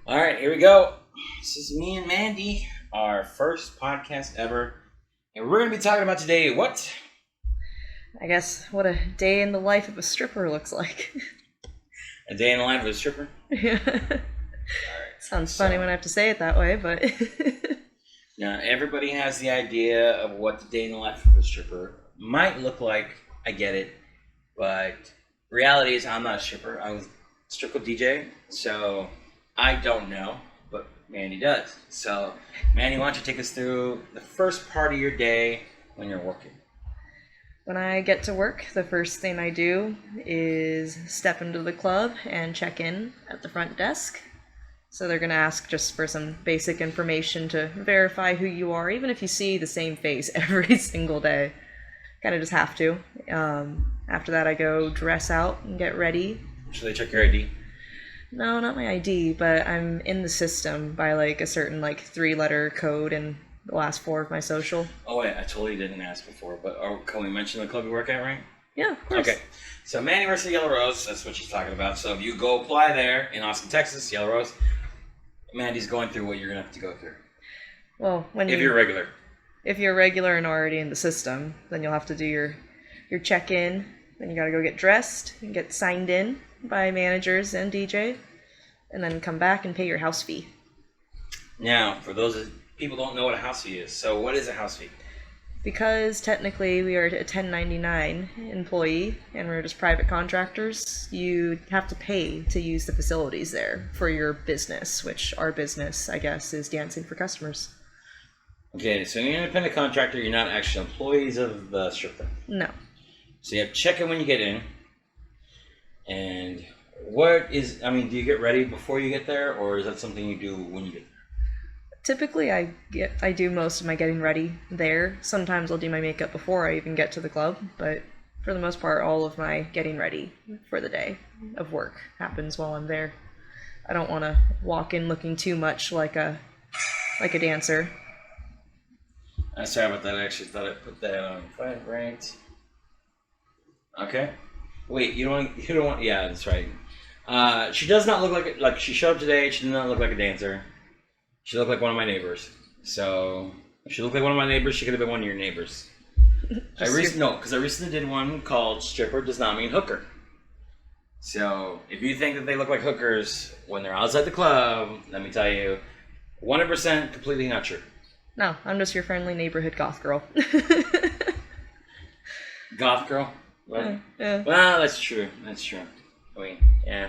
All right, here we go. This is me and Mandy, our first podcast ever. And we're going to be talking about today what? I guess what a day in the life of a stripper looks like. A day in the life of a stripper? Yeah. All right. Sounds funny when I have to say it that way, but... Now, everybody has the idea of what the day in the life of a stripper might look like. I get it. But reality is I'm not a stripper. I'm a strip club DJ. So I don't know, but Mandy does. So, Mandy, why don't you take us through the first part of your day when you're working? When I get to work, the first thing I do is step into the club and check in at the front desk. So they're going to ask just for some basic information to verify who you are, even if you see the same face every single day. Kind of just have to. After that, I go dress out and get ready. Should they check your ID? No, not my ID, but I'm in the system by like a certain like 3-letter code and the last 4 of my social. Oh wait, I totally didn't ask before, but can we mention the club you work at, right? Yeah, of course. Okay, so Mandy works at Yellow Rose, that's what she's talking about. So if you go apply there in Austin, Texas, Yellow Rose, Mandy's going through what you're going to have to go through. Well, if you're regular. If you're regular and already in the system, then you'll have to do your check-in. Then you gotta go get dressed and get signed in by managers and DJ, and then come back and pay your house fee. Now, for those people who don't know what a house fee is, so what is a house fee? Because technically we are a 1099 employee and we're just private contractors, you have to pay to use the facilities there for your business, which our business, I guess, is dancing for customers. Okay, so you're an independent contractor, you're not actually employees of the strip club. No. So you have to check in when you get in. And do you get ready before you get there, or is that something you do when you get there? Typically, I do most of my getting ready there. Sometimes I'll do my makeup before I even get to the club, but for the most part, all of my getting ready for the day of work happens while I'm there. I don't want to walk in looking too much like a dancer. I'm sorry about that. I actually thought I put that on. Right. Okay. Wait, you don't want. Yeah, that's right. She does not look like she showed up today. She did not look like a dancer. She looked like one of my neighbors. So if she looked like one of my neighbors, she could have been one of your neighbors. I recently did one called "Stripper Does Not Mean Hooker." So if you think that they look like hookers when they're outside the club, let me tell you, 100% completely not true. No, I'm just your friendly neighborhood goth girl. Goth girl? Well, yeah. Well, that's true. That's true. I mean, yeah.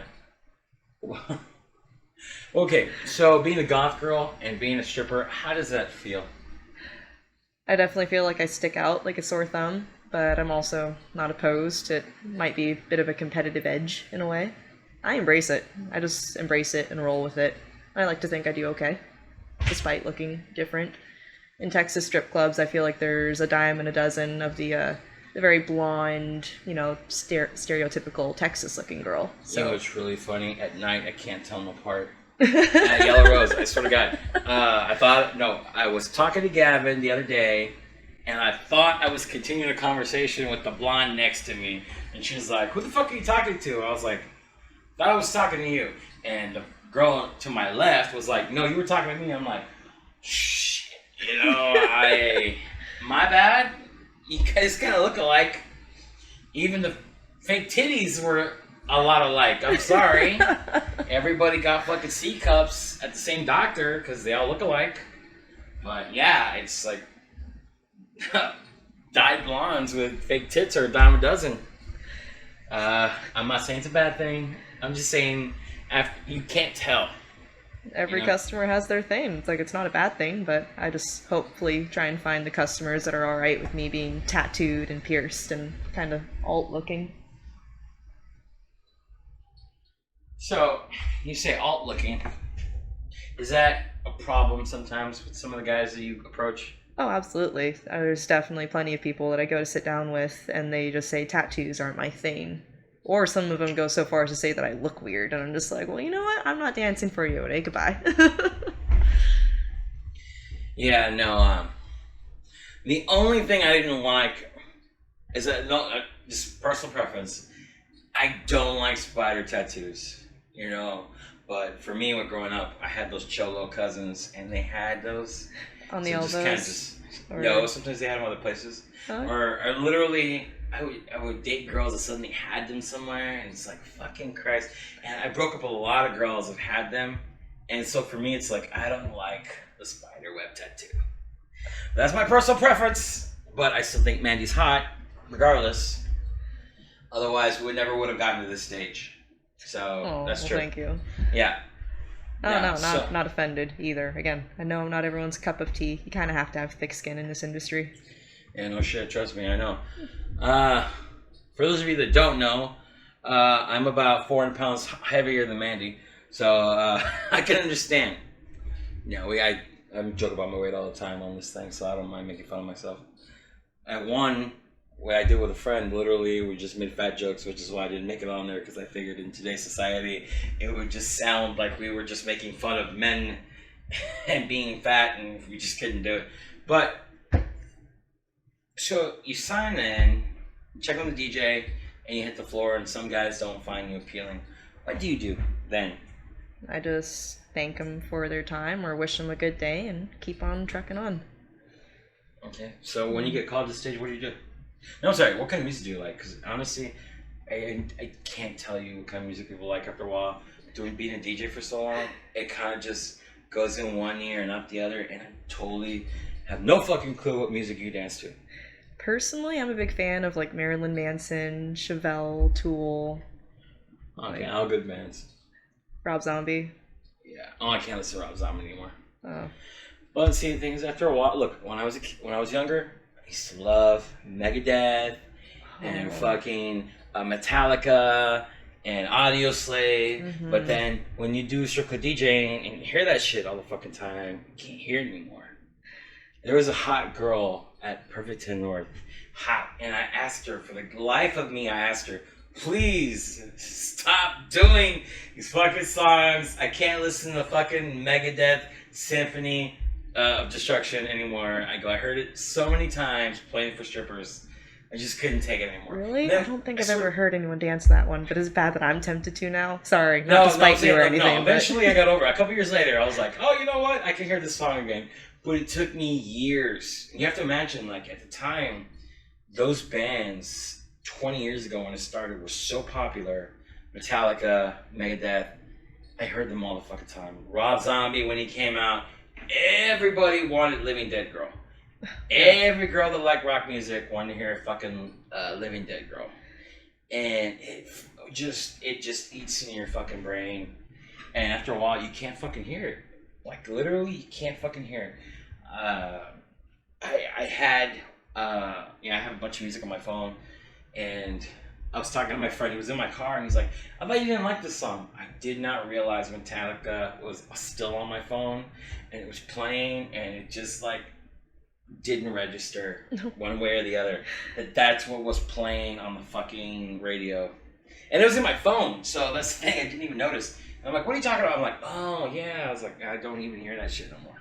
Okay, so being a goth girl and being a stripper, how does that feel? I definitely feel like I stick out like a sore thumb, but I'm also not opposed. It might be a bit of a competitive edge in a way. I embrace it. I just embrace it and roll with it. I like to think I do okay, despite looking different. In Texas strip clubs, I feel like there's a dime and a dozen of the very blonde, stereotypical Texas-looking girl. So. You know what's really funny? At night, I can't tell them apart. At Yellow Rose, I swear to God. I was talking to Gavin the other day, and I thought I was continuing a conversation with the blonde next to me, and she was like, "Who the fuck are you talking to?" I was like, "Thought I was talking to you." And the girl to my left was like, "No, you were talking to me." I'm like, "Shit, my bad. You guys kind of look alike. Even the fake titties were a lot alike. I'm sorry. Everybody got fucking C cups at the same doctor because they all look alike. But yeah, it's like dyed blondes with fake tits are a dime a dozen. I'm not saying it's a bad thing. I'm just saying you can't tell. Every customer has their thing. It's like, it's not a bad thing, but I just hopefully try and find the customers that are alright with me being tattooed and pierced and kind of alt looking. So, you say alt looking. Is that a problem sometimes with some of the guys that you approach? Oh, absolutely. There's definitely plenty of people that I go to sit down with and they just say tattoos aren't my thing. Or some of them go so far as to say that I look weird, and I'm just like, well, you know what? I'm not dancing for you today. Goodbye. Yeah, no. The only thing I didn't like is that, just personal preference, I don't like spider tattoos. But for me, when growing up, I had those cholo cousins, and they had those. On the So elbows. just kind of just or- no. Sometimes they had them other places, Oh. or literally, I would date girls that suddenly had them somewhere, and it's like fucking Christ. And I broke up with a lot of girls that had them, and so for me, it's like I don't like the spider web tattoo. That's my personal preference, but I still think Mandi's hot, regardless. Otherwise, we never would have gotten to this stage. So Oh, that's well, true. thank you. Yeah. Oh, Yeah, no, so- not offended either. Again, I know not everyone's cup of tea. You kind of have to have thick skin in this industry. Yeah, no shit. Trust me, I know. For those of you that don't know, I'm about 400 pounds heavier than Mandi, so I can understand. Yeah, I'm joking about my weight all the time on this thing, so I don't mind making fun of myself. At one, what I did with a friend, literally, we just made fat jokes, which is why I didn't make it on there, because I figured in today's society, it would just sound like we were just making fun of men and being fat, and we just couldn't do it. But, so you sign in, check on the DJ, and you hit the floor, and some guys don't find you appealing. What do you do then? I just thank them for their time or wish them a good day and keep on trucking on. Okay. So when you get called to the stage, what do you do? No, I'm sorry. What kind of music do you like? Because honestly, I can't tell you what kind of music people like after a while. Being a DJ for so long, it kind of just goes in one ear and out the other, and I totally have no fucking clue what music you dance to. Personally, I'm a big fan of like Marilyn Manson, Chevelle, Tool, Okay, all good bands. Rob Zombie. Yeah. Oh, I can't listen to Rob Zombie anymore. Oh. But see, the thing is, after a while, look, when I was younger, I used to love Megadeth and fucking Metallica and Audio Slave. Mhm. But then when you do circle DJing and you hear that shit all the fucking time, you can't hear it anymore. There was a hot girl at Perfecton North, hot, and I asked her, for the life of me, I asked her, please stop doing these fucking songs. I can't listen to fucking Megadeth Symphony of Destruction anymore. I heard it so many times playing for strippers. I just couldn't take it anymore. Really? Then, I don't think I've ever heard anyone dance that one, but it's bad that I'm tempted to now. Sorry, not No, to spite you or anything. No, eventually I got over it. A couple years later, I was like, oh, you know what? I can hear this song again. But it took me years. You have to imagine, like, at the time, those bands, 20 years ago when it started, were so popular. Metallica, Megadeth, I heard them all the fucking time. Rob Zombie, when he came out, everybody wanted Living Dead Girl. Every girl that liked rock music wanted to hear a fucking Living Dead Girl. And it just eats in your fucking brain. And after a while, you can't fucking hear it. Like, literally, you can't fucking hear it. I have a bunch of music on my phone, and I was talking to my friend. He was in my car, and he's like, I bet you didn't like this song. I did not realize Metallica was still on my phone, and it was playing, and it just, like, didn't register one way or the other. That's what was playing on the fucking radio. And it was in my phone, so that's the thing, I didn't even notice. And I'm like, what are you talking about? I'm like, oh, yeah. I was like, I don't even hear that shit no more.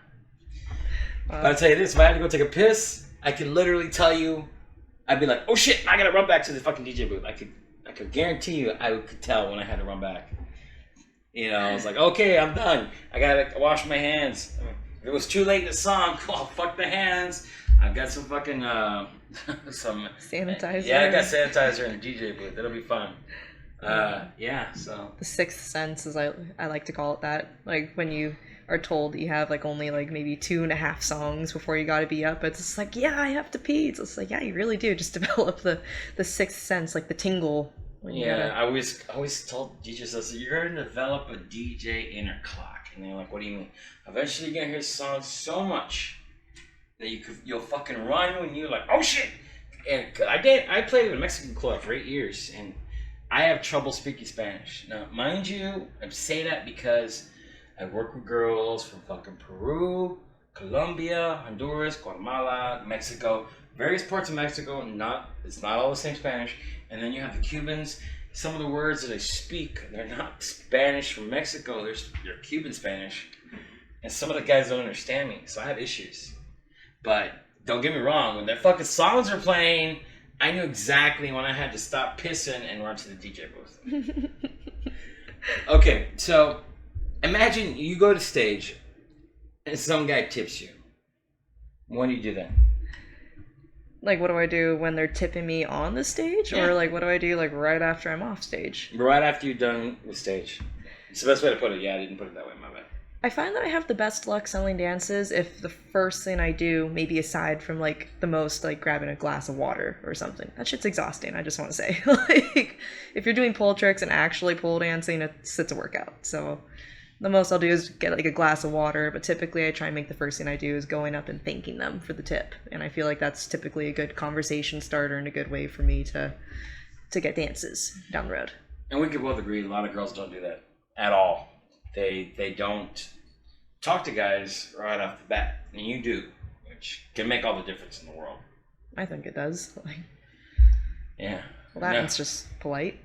But I'll tell you this, if I had to go take a piss, I could literally tell you, I'd be like, oh shit, I gotta run back to the fucking DJ booth. I could guarantee you I could tell when I had to run back. You know, I was like, okay, I'm done. I gotta wash my hands. If it was too late in the song, oh, fuck the hands. I've got some fucking, some... sanitizer. Yeah, I got sanitizer in the DJ booth. It'll be fun. Yeah, so... The sixth sense, as I like to call it that. Like, when you are told that you have, like, only, like, maybe 2.5 songs before you gotta be up, it's just like, yeah, I have to pee. It's just like, yeah, you really do. Just develop the sixth sense, like the tingle. Yeah, I always told DJs, I said, you're gonna develop a DJ inner clock. And they're like, what do you mean? Eventually you're gonna hear songs so much that you'll fucking run when you're like, oh shit! And I played in a Mexican club for 8 years, and I have trouble speaking Spanish. Now, mind you, I say that because I work with girls from fucking Peru, Colombia, Honduras, Guatemala, Mexico, various parts of Mexico. It's not all the same Spanish. And then you have the Cubans. Some of the words that I speak, they're not Spanish from Mexico. They're Cuban Spanish. And some of the guys don't understand me, so I have issues. But don't get me wrong, when their fucking songs are playing, I knew exactly when I had to stop pissing and run to the DJ booth. Okay, so Imagine you go to stage and some guy tips you. What do you do then? Like, what do I do when they're tipping me on the stage? Yeah. Or, like, what do I do, like, right after I'm off stage? Right after you're done with stage. It's the best way to put it. Yeah, I didn't put it that way. My bad. I find that I have the best luck selling dances if the first thing I do, maybe aside from, like, the most, like, grabbing a glass of water or something. That shit's exhausting, I just want to say. Like, if you're doing pole tricks and actually pole dancing, it's a workout. So the most I'll do is get, like, a glass of water, but typically I try and make the first thing I do is going up and thanking them for the tip. And I feel like that's typically a good conversation starter and a good way for me to get dances down the road. And we could both agree a lot of girls don't do that at all. They don't talk to guys right off the bat, and you do, which can make all the difference in the world. I think it does. Like, Yeah. well, that one's just polite.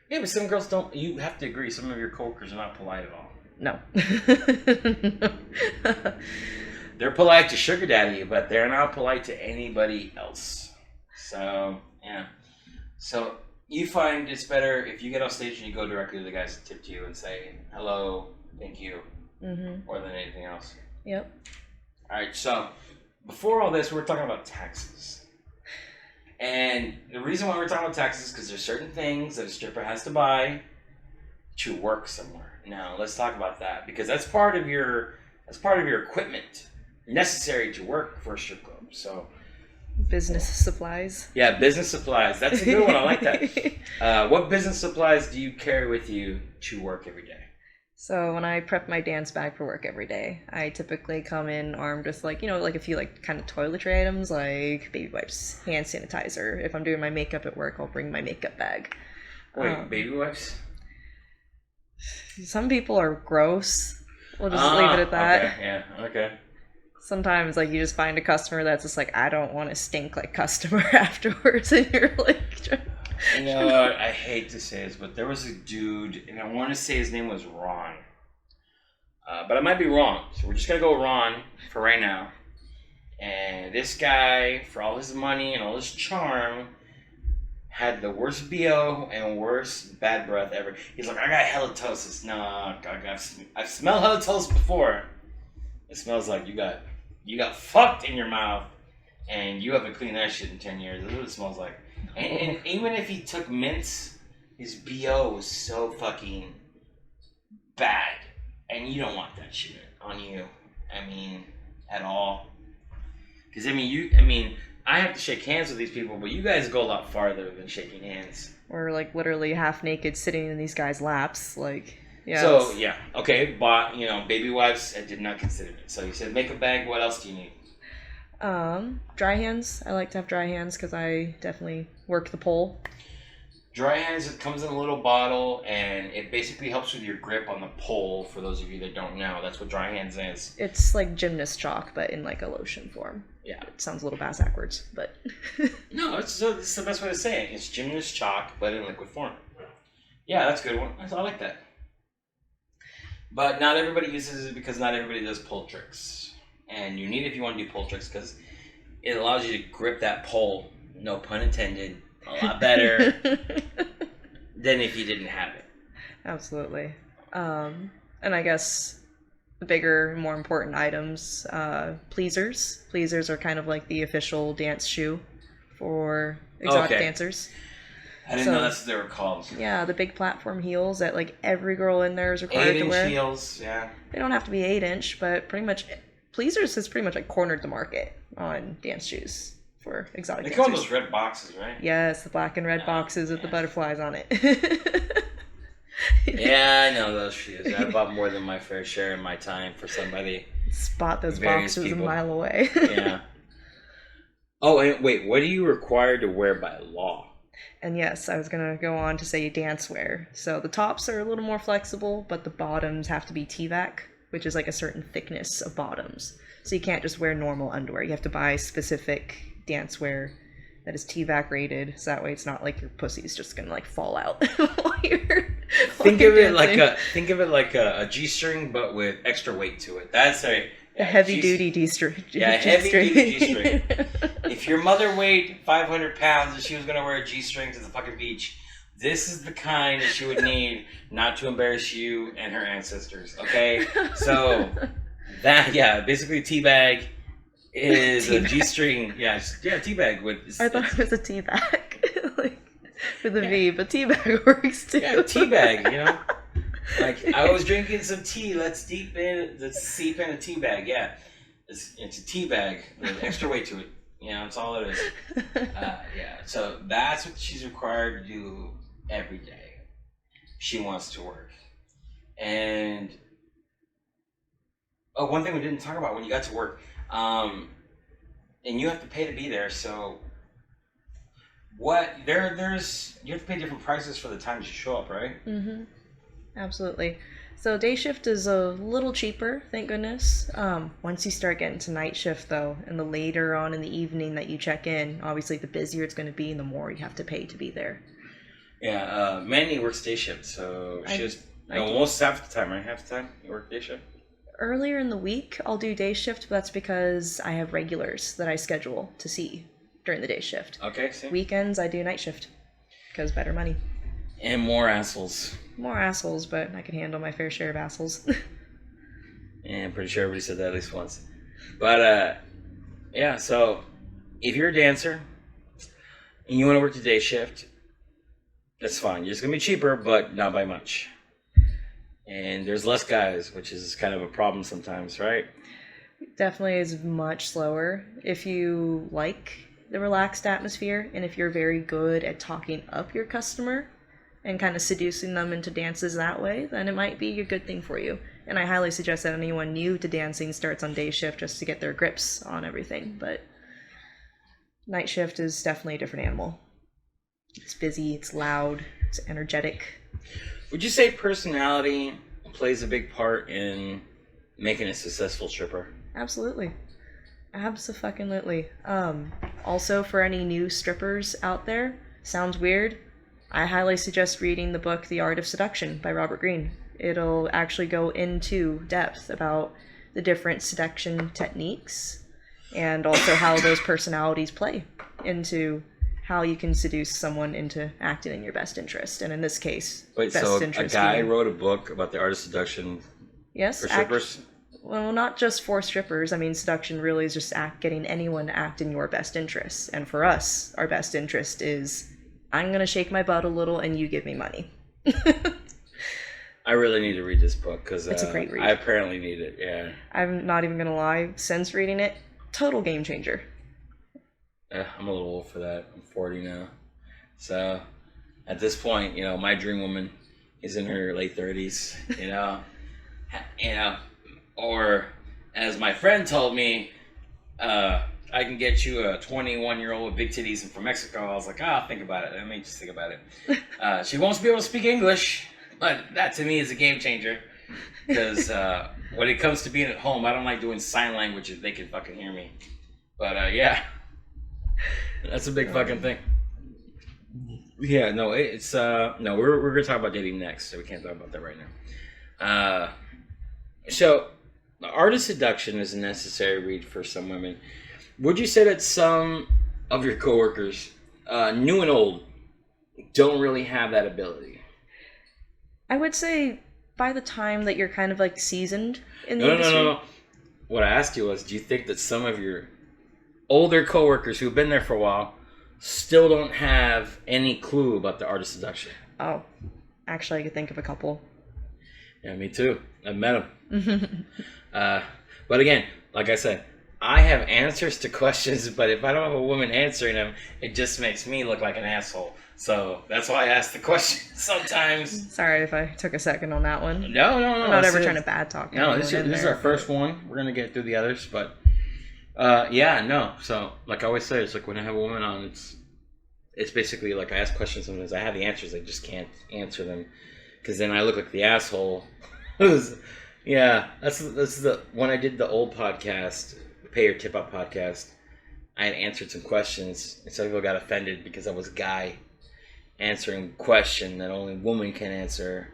Yeah, but some girls don't. You have to agree. Some of your coworkers are not polite at all. No. They're polite to sugar daddy, but they're not polite to anybody else. So yeah. So you find it's better if you get off stage and you go directly to the guys that tipped you and say hello, thank you, more than anything else. Yep. All right. So before all this, we were talking about taxes. And the reason why we're talking about taxes is because there's certain things that a stripper has to buy to work somewhere. Now, let's talk about that because that's part of your equipment necessary to work for a strip club. So, Business supplies. yeah, business supplies. That's a good one. I like that. What business supplies do you carry with you to work every day? So when I prep my dance bag for work every day, I typically come in armed with like a few like kind of toiletry items like baby wipes, hand sanitizer. If I'm doing my makeup at work, I'll bring my makeup bag. Wait, baby wipes? Some people are gross. We'll just leave it at that. Okay, yeah, okay. Sometimes like you just find a customer that's just like, I don't want to stink like customer afterwards, and you're like, You know what? I hate to say this, but there was a dude, and I want to say his name was Ron. But I might be wrong. So we're just going to go Ron for right now. And this guy, for all his money and all his charm, had the worst BO and worst bad breath ever. He's like, I got halitosis. No, I've smelled halitosis before. It smells like you got fucked in your mouth, and you haven't cleaned that shit in 10 years. That's what it smells like. And even if he took mints, his BO was so fucking bad. And you don't want that shit on you. I mean, at all. Because, I have to shake hands with these people, but you guys go a lot farther than shaking hands. Or like literally half naked sitting in these guys' laps. Like, yeah. So, yeah. Okay, but, baby wipes, I did not consider it. So you said makeup bag, what else do you need? Dry hands. I like to have dry hands because I definitely work the pole. Dry hands, it comes in a little bottle, and it basically helps with your grip on the pole, for those of you that don't know. That's what dry hands is. It's like gymnast chalk, but in like a lotion form. Yeah. It sounds a little backwards, but... No, it's the best way to say it. It's gymnast chalk, but in liquid form. Yeah, that's a good one. I like that. But not everybody uses it because not everybody does pole tricks. And you need it if you want to do pole tricks because it allows you to grip that pole, no pun intended, a lot better than if you didn't have it. Absolutely. And I guess the bigger, more important items, pleasers. Pleasers are kind of like the official dance shoe for exotic dancers. I didn't know that's what they were called. Yeah, the big platform heels that like every girl in there is required to wear. 8-inch heels, yeah. They don't have to be 8-inch, but pretty much Pleasers has pretty much like cornered the market on dance shoes for exotic dancers. They call those red boxes, right? Yes, the black and red boxes with the butterflies on it. Yeah, I know those shoes. I bought more than my fair share in my time for somebody. Spot those boxes a mile away. Yeah. Oh, and wait, what are you required to wear by law? And yes, I was going to go on to say dance wear. So the tops are a little more flexible, but the bottoms have to be T-vac, which is like a certain thickness of bottoms. So you can't just wear normal underwear. You have to buy specific dance wear that is T-vac rated, so that way it's not like your pussy's just gonna like fall out while you're Think of it like a G-string, but with extra weight to it. That's a heavy duty G-string. Yeah, heavy duty G-string. If your mother weighed 500 pounds and she was gonna wear a G-string to the fucking beach, This is the kind that she would need not to embarrass you and her ancestors. Okay, so basically teabag is a G-string. Teabag with. I thought it was a tea bag, like with a V, but tea bag works too. Yeah, teabag. You know, like I was drinking some tea. Let's seep in a tea bag. Yeah, it's a tea bag with extra weight to it. Yeah, that's all it is. So that's what she's required to do every day. She wants to work. And one thing we didn't talk about when you got to work, and you have to pay to be there. So there's you have to pay different prices for the times you show up, right? Mm-hmm. Absolutely. So day shift is a little cheaper, thank goodness. Once you start getting to night shift, though, and the later on in the evening that you check in, obviously the busier it's going to be and the more you have to pay to be there. Yeah, Mandy works day shift, so most half the time, right? Half the time you work day shift? Earlier in the week, I'll do day shift, but that's because I have regulars that I schedule to see during the day shift. Okay, see? Weekends, I do night shift because better money. And more assholes. More assholes, but I can handle my fair share of assholes. Yeah, I'm pretty sure everybody said that at least once. But, so if you're a dancer and you want to work the day shift, that's fine. You're just going to be cheaper, but not by much. And there's less guys, which is kind of a problem sometimes, right? Definitely is much slower. If you like the relaxed atmosphere and if you're very good at talking up your customer and kind of seducing them into dances that way, then it might be a good thing for you. And I highly suggest that anyone new to dancing starts on day shift just to get their grips on everything. But night shift is definitely a different animal. It's busy, it's loud, it's energetic. Would you say personality plays a big part in making a successful stripper? Absolutely. Abso-fucking-lutely. Also, for any new strippers out there, sounds weird, I highly suggest reading the book The Art of Seduction by Robert Greene. It'll actually go into depth about the different seduction techniques and also how those personalities play into how you can seduce someone into acting in your best interest. And in this case, best interest. A guy wrote a book about the art of seduction for strippers? Well, not just for strippers. I mean, seduction really is just getting anyone to act in your best interest. And for us, our best interest is, I'm going to shake my butt a little and you give me money. I really need to read this book because it's a great read. I apparently need it, yeah. I'm not even going to lie. Since reading it, total game changer. I'm a little old for that. I'm 40 now. So at this point, my dream woman is in her late 30s, or as my friend told me, I can get you a 21-year-old with big titties and from Mexico. I was like, I'll think about it. Let me just think about it. She won't be able to speak English, but that to me is a game changer. Because when it comes to being at home, I don't like doing sign language if they can fucking hear me. But yeah, that's a big fucking thing. Yeah, no, it's no, we're gonna talk about dating next, so we can't talk about that right now. So the art of seduction is a necessary read for some women. Would you say that some of your coworkers, new and old, don't really have that ability? I would say by the time that you're kind of like seasoned in the industry. No. What I asked you was, do you think that some of your older coworkers who've been there for a while still don't have any clue about the art of seduction? Oh, actually, I could think of a couple. Yeah, me too. I've met them. But again, like I said, I have answers to questions, but if I don't have a woman answering them, it just makes me look like an asshole. So that's why I ask the question sometimes. Sorry if I took a second on that one. No. I'm not ever trying to bad talk. No, this is our first one. We're going to get through the others, but So like I always say, it's like when I have a woman on, it's basically like I ask questions sometimes. I have the answers, I just can't answer them because then I look like the asshole. Yeah, that's the when I did the old podcast, Pay Your Tip Up podcast. I had answered some questions, and some people got offended because I was a guy answering a question that only women can answer.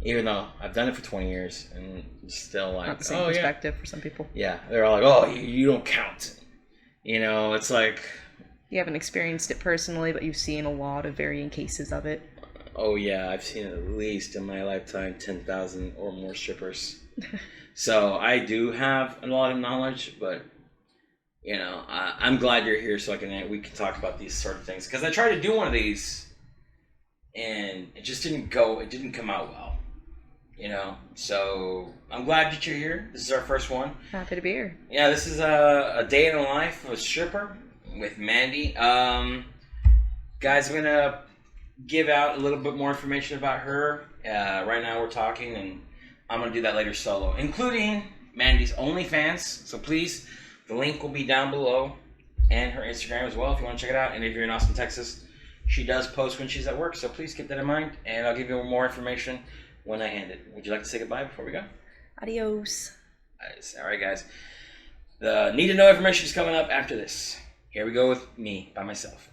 Even though I've done it for 20 years, and still like, not the same perspective for some people. Yeah, they're all like, "Oh, you don't count." It's like, You haven't experienced it personally, but you've seen a lot of varying cases of it. Oh yeah, I've seen at least in my lifetime 10,000 or more strippers. So I do have a lot of knowledge, but I'm glad you're here so we can talk about these sort of things. Because I tried to do one of these, and it just didn't go. It didn't come out well. So I'm glad that you're here. This is our first one. Happy to be here. Yeah, this is a day in the life of a stripper with Mandi. Guys, I'm gonna give out a little bit more information about her. Right now we're talking, and I'm gonna do that later solo, including Mandi's OnlyFans. So please, the link will be down below, and her Instagram as well if you want to check it out. And if you're in Austin, Texas, she does post when she's at work, so please keep that in mind. And I'll give you more information when I end it. Would you like to say goodbye before we go? Adios. Nice. All right, guys. The need to know information is coming up after this. Here we go with me by myself.